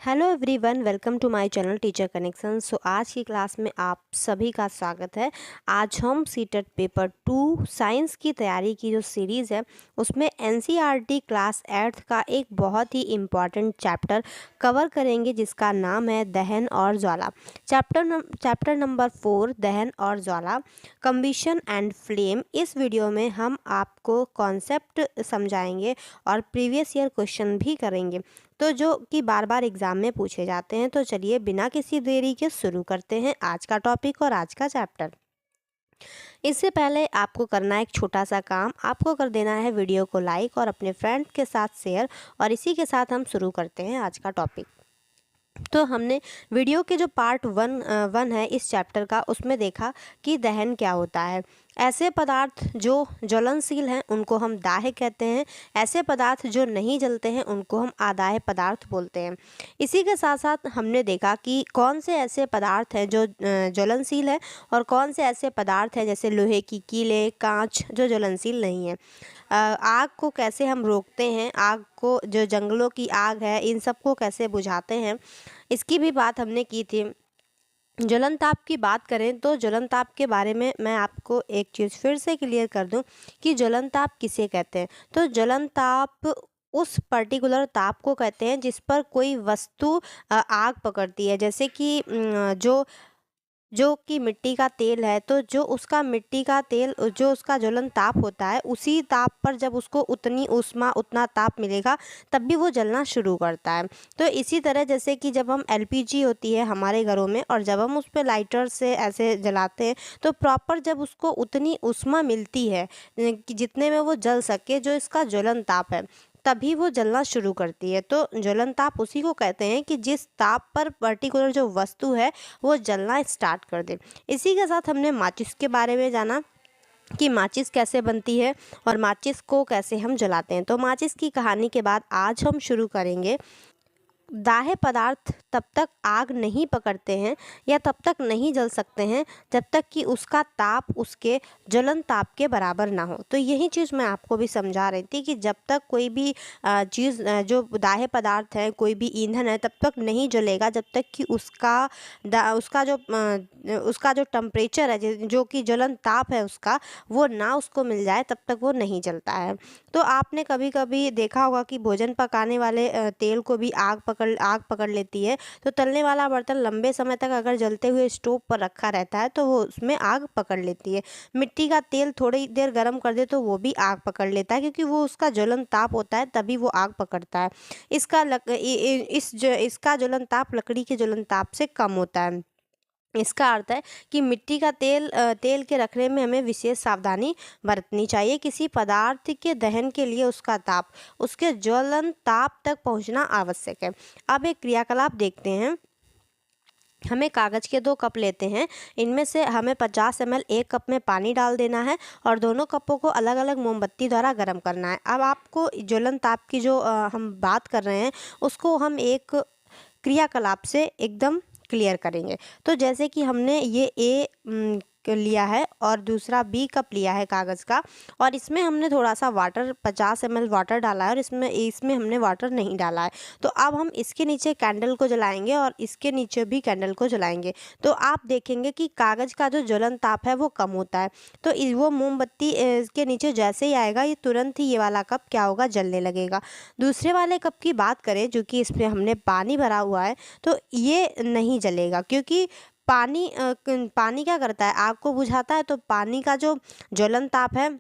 Hello everyone, welcome to my channel teacher connection. आज की class में आप सभी का स्वागत है। आज हम सीटेट पेपर 2 साइंस की तैयारी की जो सीरीज़ है उसमें एनसीईआरटी क्लास 8th का एक बहुत ही इम्पॉर्टेंट चैप्टर कवर करेंगे जिसका नाम है दहन और ज्वाला। चैप्टर नंबर 4 दहन और ज्वाला, कम्बिशन एंड फ्लेम। इस वीडियो में हम आपको कॉन्सेप्ट समझाएंगे और प्रीवियस ईयर क्वेश्चन भी करेंगे, तो जो कि बार बार एग्जाम में पूछे जाते हैं। तो चलिए बिना किसी देरी के शुरू करते हैं आज का टॉपिक और आज का चैप्टर। इससे पहले आपको करना है एक छोटा सा काम, आपको कर देना है वीडियो को लाइक और अपने फ्रेंड के साथ शेयर। और इसी के साथ हम शुरू करते हैं आज का टॉपिक। तो हमने वीडियो के जो पार्ट वन है इस चैप्टर का, उसमें देखा कि दहन क्या होता है। ऐसे पदार्थ जो ज्वलनशील हैं उनको हम दाह्य कहते हैं, ऐसे पदार्थ जो नहीं जलते हैं उनको हम अदाह्य पदार्थ बोलते हैं। इसी के साथ साथ हमने देखा कि कौन से ऐसे पदार्थ हैं जो ज्वलनशील है और कौन से ऐसे पदार्थ हैं जैसे लोहे की कीलें, कांच, जो ज्वलनशील नहीं है। आग को कैसे हम रोकते हैं, आग को, जो जंगलों की आग है, इन सब को कैसे बुझाते हैं, इसकी भी बात हमने की थी। ज्वलन ताप की बात करें तो ज्वलन ताप के बारे में मैं आपको एक चीज़ फिर से क्लियर कर दूं कि ज्वलन ताप किसे कहते हैं। तो ज्वलन ताप उस पर्टिकुलर ताप को कहते हैं जिस पर कोई वस्तु आग पकड़ती है। जैसे कि जो कि मिट्टी का तेल है, तो जो उसका मिट्टी का तेल, जो उसका ज्वलन ताप होता है, उसी ताप पर जब उसको उतनी ऊष्मा, उतना ताप मिलेगा तब भी वो जलना शुरू करता है। तो इसी तरह जैसे कि जब हम एलपीजी होती है हमारे घरों में और जब हम उस पर लाइटर से ऐसे जलाते हैं तो प्रॉपर जब उसको उतनी ऊष्मा मिलती है कि जितने में वो जल सके, जो इसका ज्वलन ताप है, तभी वो जलना शुरू करती है। तो ज्वलन ताप उसी को कहते हैं कि जिस ताप पर पर्टिकुलर जो वस्तु है वो जलना स्टार्ट कर दे। इसी के साथ हमने माचिस के बारे में जाना कि माचिस कैसे बनती है और माचिस को कैसे हम जलाते हैं। तो माचिस की कहानी के बाद आज हम शुरू करेंगे। दाह्य पदार्थ तब तक आग नहीं पकड़ते हैं या तब तक नहीं जल सकते हैं जब तक कि उसका ताप उसके ज्वलन ताप के बराबर ना हो। तो यही चीज़ मैं आपको भी समझा रही थी कि जब तक कोई भी चीज़, जो दाह्य पदार्थ है, कोई भी ईंधन है, तब तक नहीं जलेगा जब तक कि उसका जो टेम्परेचर है, जो कि ज्वलन ताप है उसका, वो ना उसको मिल जाए, तब तक वो नहीं जलता है। तो आपने कभी कभी देखा होगा कि भोजन पकाने वाले तेल को भी आग पकड़ लेती है। तो तलने वाला बर्तन लंबे समय तक अगर जलते हुए स्टोव पर रखा रहता है तो वो उसमें आग पकड़ लेती है। मिट्टी का तेल थोड़ी देर गर्म कर दे तो वो भी आग पकड़ लेता है, क्योंकि वो उसका ज्वलन ताप होता है, तभी वो आग पकड़ता है। इसका ज्वलन ताप लकड़ी के ज्वलन ताप से कम होता है। इसका अर्थ है कि मिट्टी का तेल के रखने में हमें विशेष सावधानी बरतनी चाहिए। किसी पदार्थ के दहन के लिए उसका ताप उसके ज्वलन ताप तक पहुंचना आवश्यक है। अब एक क्रियाकलाप देखते हैं। हमें कागज़ के 2 कप लेते हैं, इनमें से हमें 50 ml एक कप में पानी डाल देना है और दोनों कपों को अलग अलग मोमबत्ती द्वारा गर्म करना है। अब आपको ज्वलन ताप की जो हम बात कर रहे हैं उसको हम एक क्रियाकलाप से एकदम क्लियर करेंगे। तो जैसे कि हमने ये लिया है और दूसरा बी कप लिया है कागज़ का, और इसमें हमने थोड़ा सा वाटर, 50 ml वाटर डाला है और इसमें हमने वाटर नहीं डाला है। तो अब हम इसके नीचे कैंडल को जलाएंगे और इसके नीचे भी कैंडल को जलाएंगे। तो आप देखेंगे कि कागज़ का जो ज्वलन ताप है वो कम होता है। तो वो मोमबत्ती इसके नीचे जैसे ही आएगा, ये तुरंत ही ये वाला कप क्या होगा, जलने लगेगा। दूसरे वाले कप की बात करें, जो कि इसमें हमने पानी भरा हुआ है, तो ये नहीं जलेगा, क्योंकि पानी क्या करता है, आग को बुझाता है। तो पानी का जो ज्वलन ताप है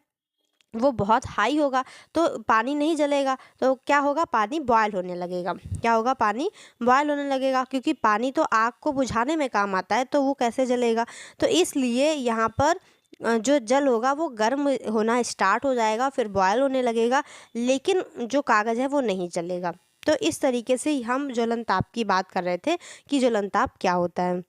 वो बहुत हाई होगा, तो पानी नहीं जलेगा। तो क्या होगा, पानी बॉयल होने लगेगा। क्या होगा, पानी बॉयल होने लगेगा, क्योंकि पानी तो आग को बुझाने में काम आता है, तो वो कैसे जलेगा। तो इसलिए यहाँ पर जो जल होगा वो गर्म होना स्टार्ट हो जाएगा, फिर बॉयल होने लगेगा, लेकिन जो कागज़ है वो नहीं जलेगा। तो इस तरीके से हम ज्वलन ताप की बात कर रहे थे कि ज्वलन ताप क्या होता है।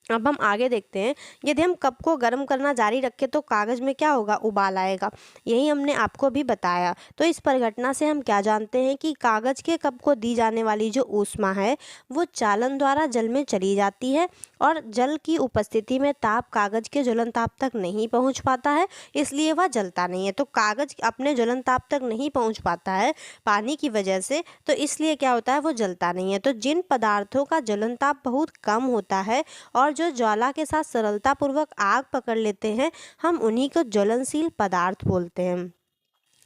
अब हम आगे देखते हैं। यदि हम कप को गर्म करना जारी रखें तो कागज़ में क्या होगा, उबाल आएगा। यही हमने आपको भी बताया। तो इस परिघटना से हम क्या जानते हैं कि कागज़ के कप को दी जाने वाली जो ऊष्मा है वो चालन द्वारा जल में चली जाती है और जल की उपस्थिति में ताप कागज के ज्वलन ताप तक नहीं पहुंच पाता है, इसलिए वह जलता नहीं है। तो कागज अपने ज्वलन ताप तक नहीं पहुंच पाता है पानी की वजह से, तो इसलिए क्या होता है, वो जलता नहीं है। तो जिन पदार्थों का ज्वलन ताप बहुत कम होता है और जो ज्वाला के साथ सरलतापूर्वक आग पकड़ लेते हैं, हम उन्हीं को ज्वलनशील पदार्थ बोलते हैं।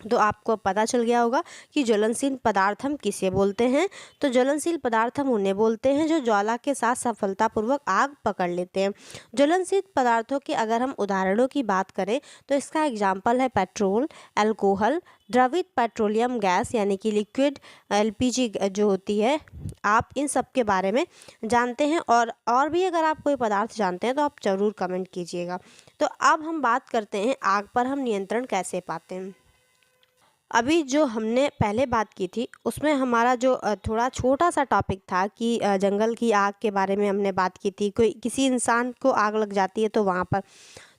तो आपको पता चल गया होगा कि ज्वलनशील पदार्थ हम किसे बोलते हैं। तो ज्वलनशील पदार्थ हम उन्हें बोलते हैं जो ज्वाला के साथ सफलतापूर्वक आग पकड़ लेते हैं। ज्वलनशील पदार्थों के अगर हम उदाहरणों की बात करें तो इसका एग्जाम्पल है पेट्रोल, अल्कोहल, द्रवित पेट्रोलियम गैस यानी कि लिक्विड एलपीजी जो होती है। आप इन सब के बारे में जानते हैं, और भी अगर आप कोई पदार्थ जानते हैं तो आप ज़रूर कमेंट कीजिएगा। तो अब हम बात करते हैं आग पर हम नियंत्रण कैसे पाते हैं। अभी जो हमने पहले बात की थी उसमें हमारा जो थोड़ा छोटा सा टॉपिक था कि जंगल की आग के बारे में हमने बात की थी। कोई किसी इंसान को आग लग जाती है तो वहाँ पर,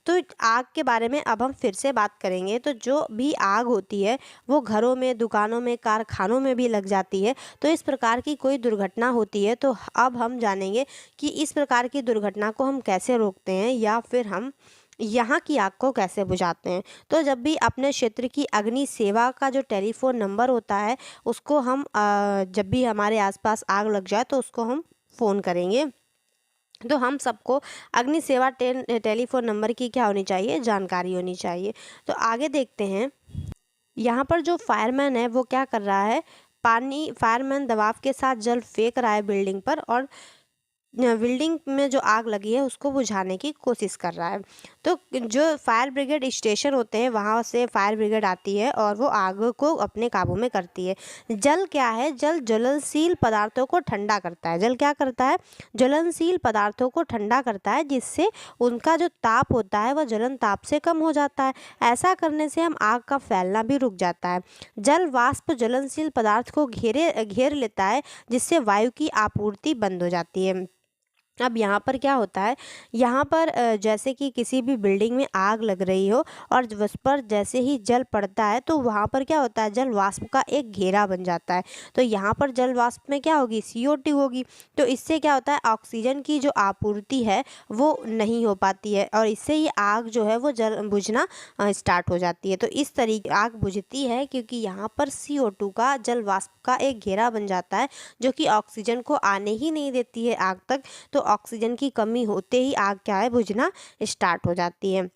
तो आग के बारे में अब हम फिर से बात करेंगे। तो जो भी आग होती है वो घरों में, दुकानों में, कारखानों में भी लग जाती है। तो इस प्रकार की कोई दुर्घटना होती है तो अब हम जानेंगे कि इस प्रकार की दुर्घटना को हम कैसे रोकते हैं या फिर हम यहाँ की आग को कैसे बुझाते हैं। तो जब भी अपने क्षेत्र की अग्नि सेवा का जो टेलीफोन नंबर होता है उसको हम जब भी हमारे आसपास आग लग जाए तो उसको हम फ़ोन करेंगे। तो हम सबको अग्नि सेवा टेलीफोन नंबर की क्या होनी चाहिए, जानकारी होनी चाहिए। तो आगे देखते हैं, यहाँ पर जो फायरमैन है वो क्या कर रहा है, फायरमैन दबाव के साथ जल फेंक रहा है बिल्डिंग पर और बिल्डिंग में जो आग लगी है उसको बुझाने की कोशिश कर रहा है। तो जो फायर ब्रिगेड स्टेशन होते हैं वहाँ से फायर ब्रिगेड आती है और वो आग को अपने काबू में करती है। जल क्या है, जल ज्वलनशील पदार्थों को ठंडा करता है। जल क्या करता है, ज्वलनशील पदार्थों को ठंडा करता है, जिससे उनका जो ताप होता है वह ज्वलन ताप से कम हो जाता है। ऐसा करने से हम आग का फैलना भी रुक जाता है। जल वाष्प ज्वलनशील पदार्थ को घेर लेता है, जिससे वायु की आपूर्ति बंद हो जाती है। अब यहाँ पर क्या होता है, यहाँ पर जैसे कि किसी भी बिल्डिंग में आग लग रही हो और उस पर जैसे ही जल पड़ता है तो वहाँ पर क्या होता है, जल वाष्प का एक घेरा बन जाता है। तो यहाँ पर जल वाष्प में क्या होगी, CO2 होगी। तो इससे क्या होता है, ऑक्सीजन की जो आपूर्ति है वो नहीं हो पाती है और इससे ही आग जो है वो जल बुझना स्टार्ट हो जाती है। तो इस तरीके आग बुझती है क्योंकि यहाँ पर CO2 का, जल वाष्प का एक घेरा बन जाता है जो कि ऑक्सीजन को आने ही नहीं देती है आग तक। तो ऑक्सीजन की कमी होते ही आग क्या है, बुझना स्टार्ट हो जाती है।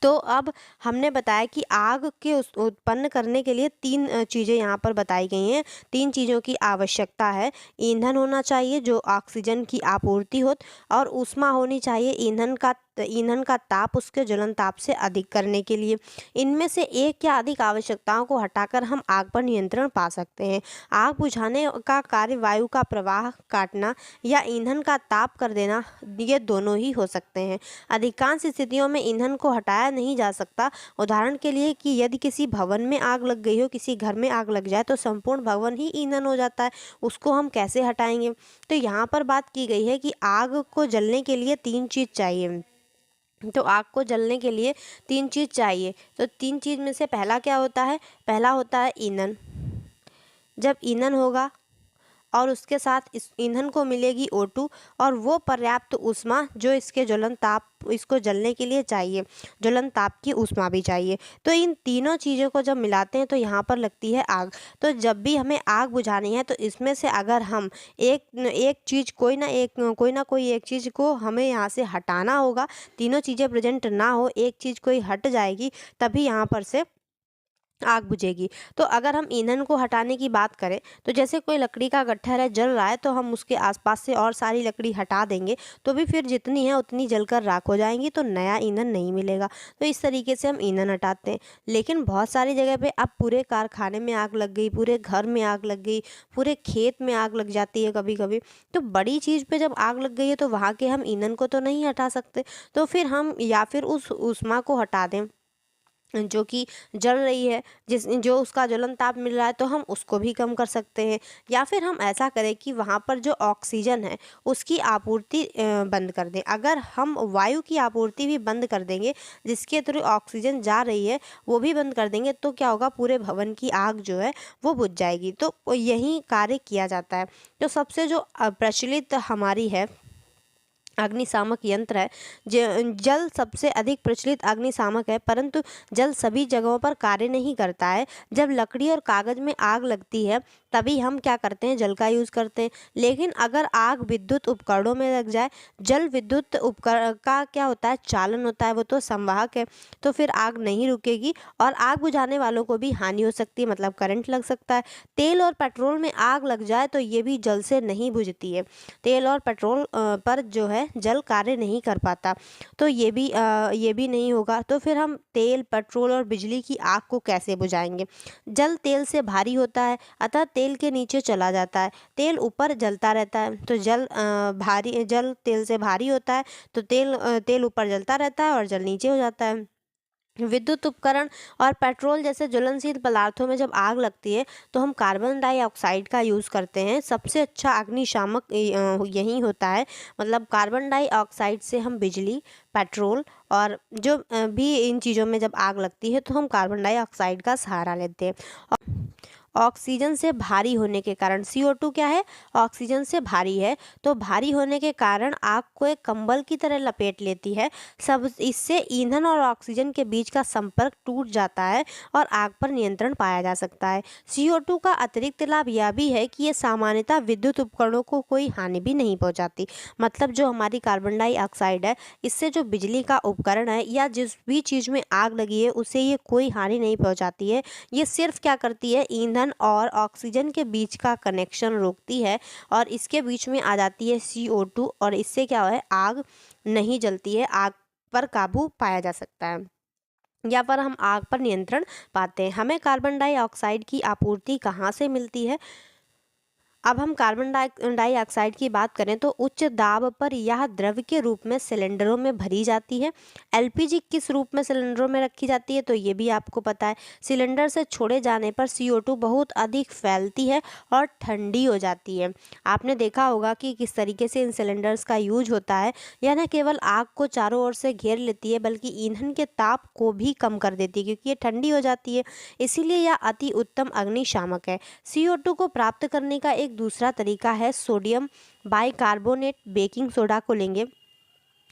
तो अब हमने बताया कि आग के उत्पन्न करने के लिए 3 चीज़ें यहाँ पर बताई गई हैं। 3 चीज़ों की आवश्यकता है। ईंधन होना चाहिए जो ऑक्सीजन की आपूर्ति हो, और ऊष्मा होनी चाहिए ईंधन का ताप उसके ज्वलन ताप से अधिक करने के लिए। इनमें से एक या अधिक आवश्यकताओं को हटाकर हम आग पर नियंत्रण पा सकते हैं। आग बुझाने का कार्य वायु का प्रवाह काटना या ईंधन का ताप कर देना, ये दोनों ही हो सकते हैं। अधिकांश स्थितियों में ईंधन को हटाया नहीं जा सकता। उदाहरण के लिए कि यदि किसी भवन में आग लग गई हो, किसी घर में आग लग जाए तो संपूर्ण भवन ही ईंधन हो जाता है, उसको हम कैसे हटाएंगे। तो यहाँ पर बात की गई है कि आग को जलने के लिए 3 चीज़ चाहिए। तो आग को जलने के लिए 3 चीज़ चाहिए। तो 3 चीज़ में से पहला क्या होता है, पहला होता है ईंधन। जब ईंधन होगा और उसके साथ इस ईंधन को मिलेगी O2 और वो पर्याप्त ऊष्मा जो इसके ज्वलन ताप, इसको जलने के लिए चाहिए, ज्वलन ताप की ऊष्मा भी चाहिए। तो इन तीनों चीज़ों को जब मिलाते हैं तो यहाँ पर लगती है आग। तो जब भी हमें आग बुझानी है तो इसमें से अगर हम एक चीज़, कोई ना कोई एक चीज़ को हमें यहाँ से हटाना होगा। तीनों चीज़ें प्रेजेंट ना हो, एक चीज़ कोई हट जाएगी तभी यहाँ पर से आग बुझेगी। तो अगर हम ईंधन को हटाने की बात करें तो जैसे कोई लकड़ी का गट्ठर है, जल रहा है, तो हम उसके आसपास से और सारी लकड़ी हटा देंगे तो भी फिर जितनी है उतनी जलकर राख हो जाएंगी, तो नया ईंधन नहीं मिलेगा। तो इस तरीके से हम ईंधन हटाते हैं। लेकिन बहुत सारी जगह पे अब पूरे कारखाने में आग लग गई, पूरे घर में आग लग गई, पूरे खेत में आग लग जाती है कभी कभी। तो बड़ी चीज़ पे जब आग लग गई है तो वहाँ के हम ईंधन को तो नहीं हटा सकते, तो फिर हम या फिर उस ऊष्मा को हटा दें जो कि जल रही है, जो उसका ज्वलन ताप मिल रहा है, तो हम उसको भी कम कर सकते हैं। या फिर हम ऐसा करें कि वहाँ पर जो ऑक्सीजन है उसकी आपूर्ति बंद कर दें। अगर हम वायु की आपूर्ति भी बंद कर देंगे, जिसके थ्रू ऑक्सीजन जा रही है वो भी बंद कर देंगे, तो क्या होगा, पूरे भवन की आग जो है वो बुझ जाएगी। तो यही कार्य किया जाता है। तो सबसे जो प्रचलित हमारी है अग्निशामक यंत्र है। जल सबसे अधिक प्रचलित अग्निशामक है, परंतु जल सभी जगहों पर कार्य नहीं करता है। जब लकड़ी और कागज में आग लगती है तभी हम क्या करते हैं, जल का यूज़ करते हैं। लेकिन अगर आग विद्युत उपकरणों में लग जाए, जल विद्युत उपकरण का क्या होता है, चालन होता है, वो तो संवाहक है, तो फिर आग नहीं रुकेगी और आग बुझाने वालों को भी हानि हो सकती है, मतलब करंट लग सकता है। तेल और पेट्रोल में आग लग जाए तो ये भी जल से नहीं बुझती है। तेल और पेट्रोल पर जो है जल कार्य नहीं कर पाता, तो ये भी नहीं होगा। तो फिर हम तेल, पेट्रोल और बिजली की आग को कैसे बुझाएंगे? जल तेल से भारी होता है, अतः तेल के नीचे चला जाता है। तेल ऊपर जलता रहता है, तो जल तेल से भारी होता है, तो तेल ऊपर जलता रहता है और जल नीचे हो जाता है। विद्युत उपकरण और पेट्रोल जैसे ज्वलनशील पदार्थों में जब आग लगती है तो हम कार्बन डाइऑक्साइड का यूज़ करते हैं। सबसे अच्छा अग्निशामक यही होता है, मतलब कार्बन डाइऑक्साइड से हम बिजली, पेट्रोल और जो भी इन चीज़ों में जब आग लगती है तो हम कार्बन डाइऑक्साइड का सहारा लेते हैं। ऑक्सीजन से भारी होने के कारण, CO2 क्या है, ऑक्सीजन से भारी है, तो भारी होने के कारण आग को एक कंबल की तरह लपेट लेती है। सब इससे ईंधन और ऑक्सीजन के बीच का संपर्क टूट जाता है और आग पर नियंत्रण पाया जा सकता है। CO2 का अतिरिक्त लाभ यह भी है कि ये सामान्यतः विद्युत उपकरणों को कोई हानि भी नहीं पहुंचाती। मतलब जो हमारी कार्बन डाइऑक्साइड है, इससे जो बिजली का उपकरण है या जिस भी चीज़ में आग लगी है उसे ये कोई हानि नहीं पहुंचाती है। ये सिर्फ क्या करती है, ईंधन और ऑक्सीजन के बीच का कनेक्शन रोकती है और इसके बीच में आ जाती है CO2 और इससे क्या है, आग नहीं जलती है, आग पर काबू पाया जा सकता है या पर हम आग पर नियंत्रण पाते हैं। हमें कार्बन डाइऑक्साइड की आपूर्ति कहाँ से मिलती है? अब हम कार्बन डाइऑक्साइड की बात करें तो उच्च दाब पर यह द्रव के रूप में सिलेंडरों में भरी जाती है। LPG किस रूप में सिलेंडरों में रखी जाती है तो ये भी आपको पता है। सिलेंडर से छोड़े जाने पर CO2 बहुत अधिक फैलती है और ठंडी हो जाती है। आपने देखा होगा कि किस तरीके से इन सिलेंडर्स का यूज होता है। यह न केवल आग को चारों ओर से घेर लेती है बल्कि ईंधन के ताप को भी कम कर देती है, क्योंकि ये ठंडी हो जाती है, इसीलिए यह अति उत्तम अग्निशामक है। CO2 को प्राप्त करने का एक दूसरा तरीका है सोडियम बाइकार्बोनेट। बेकिंग सोडा को लेंगे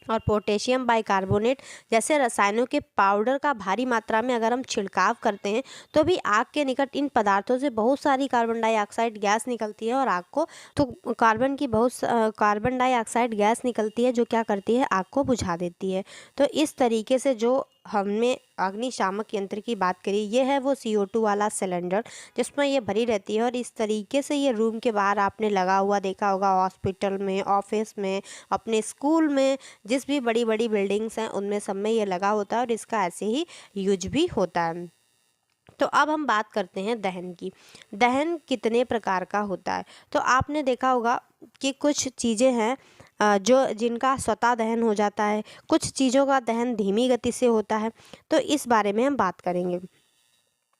और पोटेशियम बाइकार्बोनेट जैसे रसायनों के पाउडर का भारी मात्रा में अगर हम छिड़काव करते हैं तो भी आग के निकट इन पदार्थों से बहुत सारी कार्बन डाइऑक्साइड गैस निकलती है और आग को तो कार्बन डाइऑक्साइड गैस निकलती है जो क्या करती है, आग को बुझा देती है। तो इस तरीके से जो हमने अग्निशामक यंत्र की बात करी, ये है वो CO2 वाला सिलेंडर जिसमें ये भरी रहती है और इस तरीके से ये रूम के बाहर आपने लगा हुआ देखा होगा, हॉस्पिटल में, ऑफिस में, अपने स्कूल में, जिस भी बड़ी बड़ी बिल्डिंग्स हैं उनमें सब में ये लगा होता है और इसका ऐसे ही यूज भी होता है। तो अब हम बात करते हैं दहन की। दहन कितने प्रकार का होता है? तो आपने देखा होगा कि कुछ चीज़ें हैं जो जिनका स्वतः दहन हो जाता है, कुछ चीज़ों का दहन धीमी गति से होता है। तो इस बारे में हम बात करेंगे।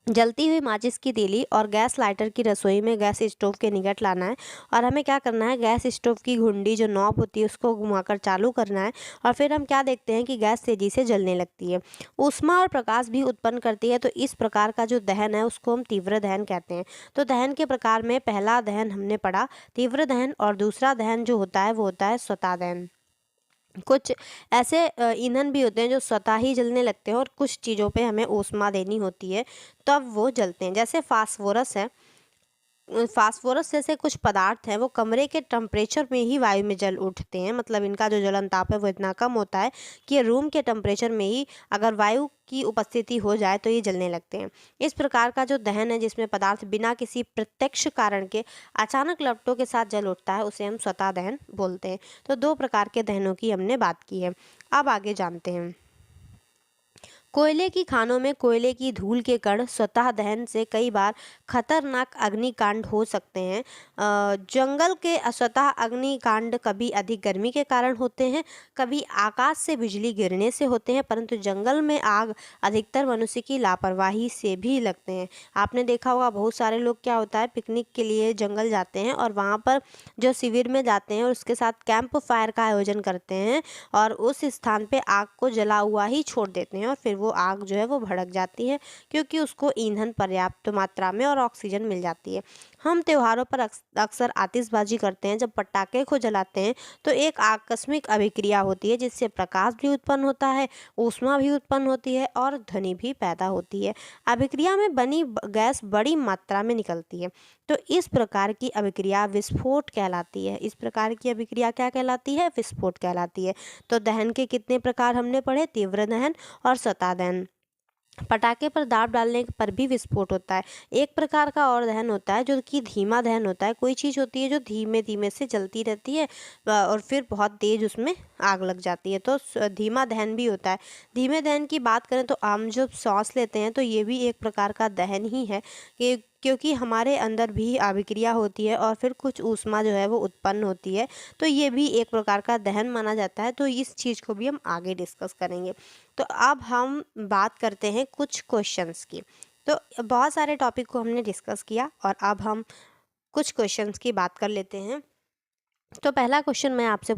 जलती हुई माचिस की तीली और गैस लाइटर की रसोई में गैस स्टोव के निकट लाना है और हमें क्या करना है, गैस स्टोव की घुंडी जो नॉब होती है उसको घुमाकर चालू करना है और फिर हम क्या देखते हैं कि गैस तेजी से जलने लगती है, ऊष्मा और प्रकाश भी उत्पन्न करती है। तो इस प्रकार का जो दहन है उसको हम तीव्र दहन कहते हैं। तो दहन के प्रकार में पहला दहन हमने पढ़ा तीव्र दहन और दूसरा दहन जो होता है वो होता है स्वतः दहन। कुछ ऐसे ईंधन भी होते हैं जो स्वतः ही जलने लगते हैं और कुछ चीज़ों पे हमें ऊष्मा देनी होती है तब वो जलते हैं। जैसे फास्फोरस है, फास्फोरस जैसे कुछ पदार्थ हैं वो कमरे के टेम्परेचर में ही वायु में जल उठते हैं। मतलब इनका जो जलन ताप है वो इतना कम होता है कि रूम के टेम्परेचर में ही अगर वायु की उपस्थिति हो जाए तो ये जलने लगते हैं। इस प्रकार का जो दहन है जिसमें पदार्थ बिना किसी प्रत्यक्ष कारण के अचानक लपटों के साथ जल उठता है उसे हम स्वतः दहन बोलते हैं। तो दो प्रकार के दहनों की हमने बात की है। अब आगे जानते हैं। कोयले की खानों में कोयले की धूल के कण स्वतः दहन से कई बार खतरनाक अग्निकांड हो सकते हैं। जंगल के स्वतः अग्निकांड कभी अधिक गर्मी के कारण होते हैं, कभी आकाश से बिजली गिरने से होते हैं, परंतु जंगल में आग अधिकतर मनुष्य की लापरवाही से भी लगते हैं। आपने देखा होगा बहुत सारे लोग क्या होता है पिकनिक के लिए जंगल जाते हैं और वहाँ पर जो शिविर में जाते हैं और उसके साथ कैंप फायर का आयोजन करते हैं और उस स्थान पे आग को जला हुआ ही छोड़ देते हैं और फिर वो आग जो है वो भड़क जाती है क्योंकि उसको ईंधन पर्याप्त मात्रा में और ऑक्सीजन मिल जाती है। हम त्योहारों पर अक्सर आतिशबाजी करते हैं। जब पटाखे को जलाते हैं तो एक आकस्मिक अभिक्रिया होती है जिससे प्रकाश भी उत्पन्न होता है, ऊष्मा भी उत्पन्न होती है और ध्वनि भी पैदा होती है। अभिक्रिया में बनी गैस बड़ी मात्रा में निकलती है, तो इस प्रकार की अभिक्रिया विस्फोट कहलाती है। इस प्रकार की अभिक्रिया क्या कहलाती है? विस्फोट कहलाती है। तो दहन के कितने प्रकार हमने पढ़े? तीव्र दहन और सतह दहन। पटाखे पर दाब डालने पर भी विस्फोट होता है। एक प्रकार का और दहन होता है जो कि धीमा दहन होता है। कोई चीज़ होती है जो धीमे धीमे से जलती रहती है और फिर बहुत तेज उसमें आग लग जाती है, तो धीमा दहन भी होता है। धीमे दहन की बात करें तो हम जब सांस लेते हैं तो ये भी एक प्रकार का दहन ही है, कि क्योंकि हमारे अंदर भी अभिक्रिया होती है और फिर कुछ ऊष्मा जो है वो उत्पन्न होती है, तो ये भी एक प्रकार का दहन माना जाता है। तो इस चीज़ को भी हम आगे डिस्कस करेंगे। तो अब हम बात करते हैं कुछ क्वेश्चंस की। तो बहुत सारे टॉपिक को हमने डिस्कस किया और अब हम कुछ क्वेश्चंस की बात कर लेते हैं। तो पहला क्वेश्चन मैं आपसे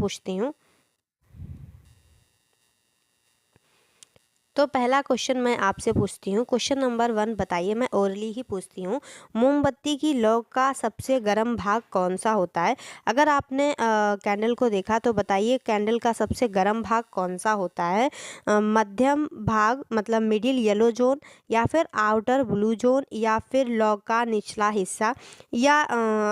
पूछती हूँ। क्वेश्चन नंबर 1 बताइए। मैं ओरली ही पूछती हूँ। मोमबत्ती की लौ का सबसे गर्म भाग कौन सा होता है? अगर आपने कैंडल को देखा तो बताइए कैंडल का सबसे गर्म भाग कौन सा होता है? मध्यम भाग मतलब मिडिल येलो जोन, या फिर आउटर ब्लू जोन, या फिर लौ का निचला हिस्सा, या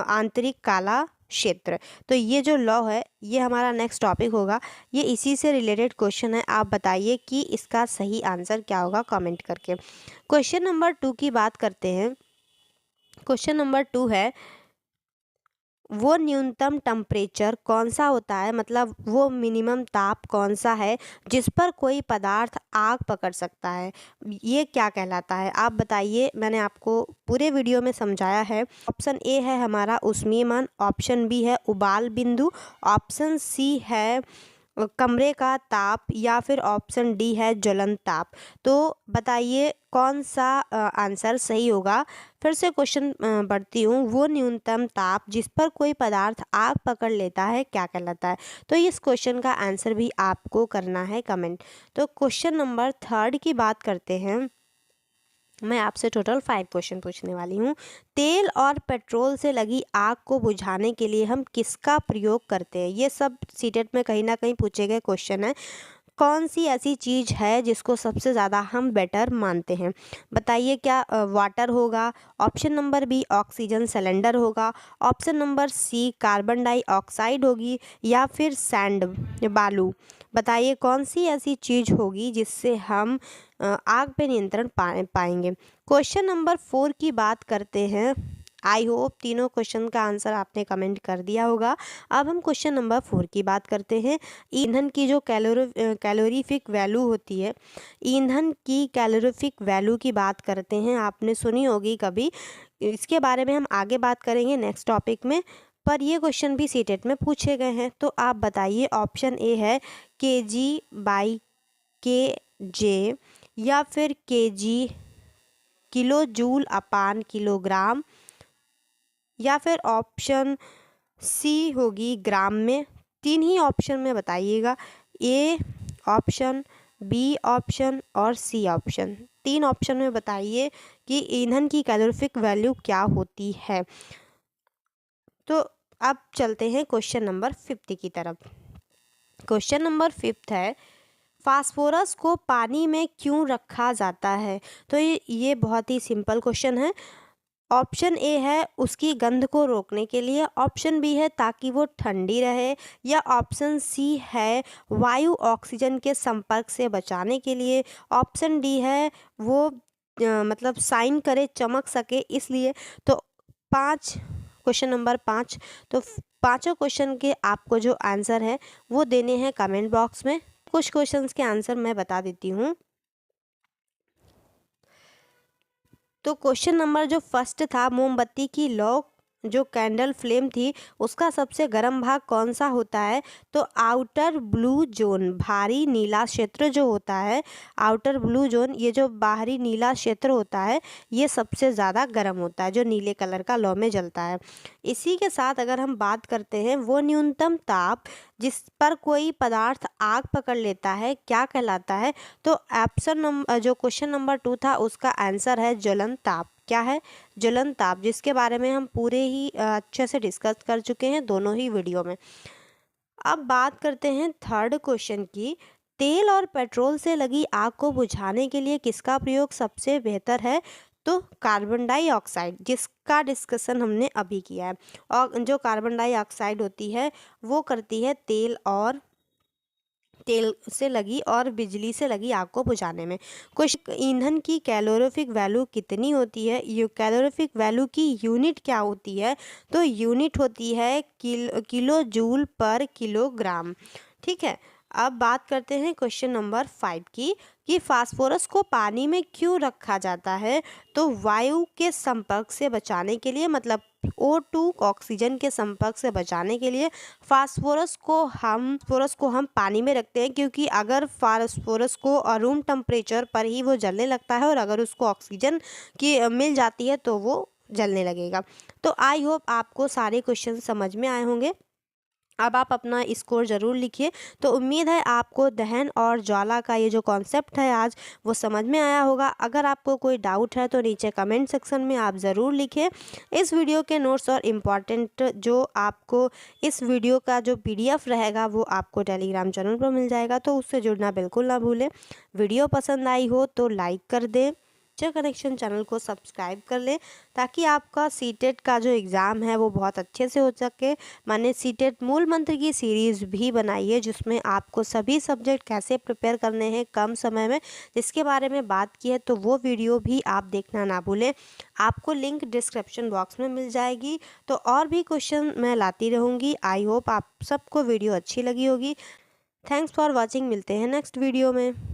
आंतरिक काला क्षेत्र। तो ये जो लौ है ये हमारा नेक्स्ट टॉपिक होगा। ये इसी से रिलेटेड क्वेश्चन है। आप बताइए कि इसका सही आंसर क्या होगा कमेंट करके। क्वेश्चन नंबर 2 की बात करते हैं। क्वेश्चन नंबर 2 है, वो न्यूनतम टेम्परेचर कौन सा होता है, मतलब वो मिनिमम ताप कौन सा है जिस पर कोई पदार्थ आग पकड़ सकता है? ये क्या कहलाता है आप बताइए। मैंने आपको पूरे वीडियो में समझाया है। ऑप्शन ए है हमारा उष्मीयमान, ऑप्शन बी है उबाल बिंदु, ऑप्शन सी है कमरे का ताप, या फिर ऑप्शन डी है ज्वलन ताप। तो बताइए कौन सा आंसर सही होगा। फिर से क्वेश्चन पढ़ती हूँ। वो न्यूनतम ताप जिस पर कोई पदार्थ आग पकड़ लेता है क्या कहलाता है? तो इस क्वेश्चन का आंसर भी आपको करना है कमेंट। तो क्वेश्चन नंबर 3 की बात करते हैं। मैं आपसे टोटल 5 क्वेश्चन पूछने वाली हूँ। तेल और पेट्रोल से लगी आग को बुझाने के लिए हम किसका प्रयोग करते हैं? ये सब सीटेट में कहीं ना कहीं पूछे गए क्वेश्चन है। कौन सी ऐसी चीज़ है जिसको सबसे ज़्यादा हम बेटर मानते हैं? बताइए। क्या वाटर होगा? Option number B oxygen cylinder होगा, option number C carbon dioxide होगी, या फिर सैंड बालू। बताइए कौन सी ऐसी चीज़ होगी जिससे हम आग पे नियंत्रण पाएंगे। क्वेश्चन नंबर 4 की बात करते हैं। आई होप तीनों क्वेश्चन का आंसर आपने कमेंट कर दिया होगा। अब हम क्वेश्चन नंबर 4 की बात करते हैं। ईंधन की जो कैलोरीफिक वैल्यू होती है, ईंधन की कैलोरीफिक वैल्यू की बात करते हैं। आपने सुनी होगी कभी, इसके बारे में हम आगे बात करेंगे नेक्स्ट टॉपिक में, पर ये क्वेश्चन भी सीटेट में पूछे गए हैं। तो आप बताइए। ऑप्शन ए है kg/kj, या फिर kg किलो जूल अपान किलोग्राम, या फिर ऑप्शन सी होगी ग्राम में। 3 ही ऑप्शन में बताइएगा। ए ऑप्शन, बी ऑप्शन और सी ऑप्शन। 3 ऑप्शन में बताइए कि ईंधन की कैलोरीफिक वैल्यू क्या होती है। तो अब चलते हैं क्वेश्चन नंबर 5 की तरफ। क्वेश्चन नंबर 5 है, फास्फोरस को पानी में क्यों रखा जाता है? तो ये बहुत ही सिंपल क्वेश्चन है। ऑप्शन ए है उसकी गंध को रोकने के लिए, ऑप्शन बी है ताकि वो ठंडी रहे, या ऑप्शन सी है वायु ऑक्सीजन के संपर्क से बचाने के लिए, ऑप्शन डी है वो मतलब साइन करे, चमक सके इसलिए। तो 5 क्वेश्चन नंबर 5। तो पांचों क्वेश्चन के आपको जो आंसर है वो देने हैं कमेंट बॉक्स में। कुछ क्वेश्चंस के आंसर मैं बता देती हूँ। तो क्वेश्चन नंबर जो फर्स्ट था, मोमबत्ती की लौ जो कैंडल फ्लेम थी उसका सबसे गर्म भाग कौन सा होता है? तो आउटर ब्लू जोन, भारी नीला क्षेत्र जो होता है, आउटर ब्लू जोन, ये जो बाहरी नीला क्षेत्र होता है ये सबसे ज़्यादा गर्म होता है, जो नीले कलर का लौ में जलता है। इसी के साथ अगर हम बात करते हैं, वो न्यूनतम ताप जिस पर कोई पदार्थ आग पकड़ लेता है क्या कहलाता है? तो ऑप्शन नंबर जो क्वेश्चन नंबर 2 था उसका आंसर है ज्वलन ताप। क्या है? ज्वलन ताप, जिसके बारे में हम पूरे ही अच्छे से डिस्कस कर चुके हैं दोनों ही वीडियो में। अब बात करते हैं थर्ड क्वेश्चन की। तेल और पेट्रोल से लगी आग को बुझाने के लिए किसका प्रयोग सबसे बेहतर है? तो कार्बन डाइऑक्साइड, जिसका डिस्कशन हमने अभी किया है। और जो कार्बन डाइऑक्साइड होती है वो करती है तेल से लगी और बिजली से लगी आग को बुझाने में। क्वेश्चन, ईंधन की कैलोरीफिक वैल्यू कितनी होती है? कैलोरीफिक वैल्यू की यूनिट क्या होती है? तो यूनिट होती है किलो जूल पर किलोग्राम। ठीक है। अब बात करते हैं क्वेश्चन नंबर 5 की, कि फास्फोरस को पानी में क्यों रखा जाता है? तो वायु के संपर्क से बचाने के लिए, मतलब O2 ऑक्सीजन के संपर्क से बचाने के लिए फास्फोरस को हम पानी में रखते हैं, क्योंकि अगर फास्फोरस को रूम टेम्परेचर पर ही वो जलने लगता है और अगर उसको ऑक्सीजन की मिल जाती है तो वो जलने लगेगा। तो आई होप आपको सारे क्वेश्चन समझ में आए होंगे। अब आप अपना स्कोर ज़रूर लिखिए। तो उम्मीद है आपको दहन और ज्वाला का ये जो कॉन्सेप्ट है आज वो समझ में आया होगा। अगर आपको कोई डाउट है तो नीचे कमेंट सेक्शन में आप ज़रूर लिखिए। इस वीडियो के नोट्स और इम्पॉर्टेंट जो आपको इस वीडियो का जो PDF रहेगा वो आपको टेलीग्राम चैनल पर मिल जाएगा, तो उससे जुड़ना बिल्कुल ना भूलें। वीडियो पसंद आई हो तो लाइक कर दें। टीचर कनेक्शन चैनल को सब्सक्राइब कर लें, ताकि आपका सीटेट का जो एग्ज़ाम है वो बहुत अच्छे से हो सके। मैंने सीटेट मूल मंत्र की सीरीज़ भी बनाई है, जिसमें आपको सभी सब्जेक्ट कैसे प्रिपेयर करने हैं कम समय में, जिसके बारे में बात की है, तो वो वीडियो भी आप देखना ना भूलें। आपको लिंक डिस्क्रिप्शन बॉक्स में मिल जाएगी। तो और भी क्वेश्चन मैं लाती रहूँगी। आई होप आप सबको वीडियो अच्छी लगी होगी। Thanks for watching. मिलते हैं नेक्स्ट वीडियो में।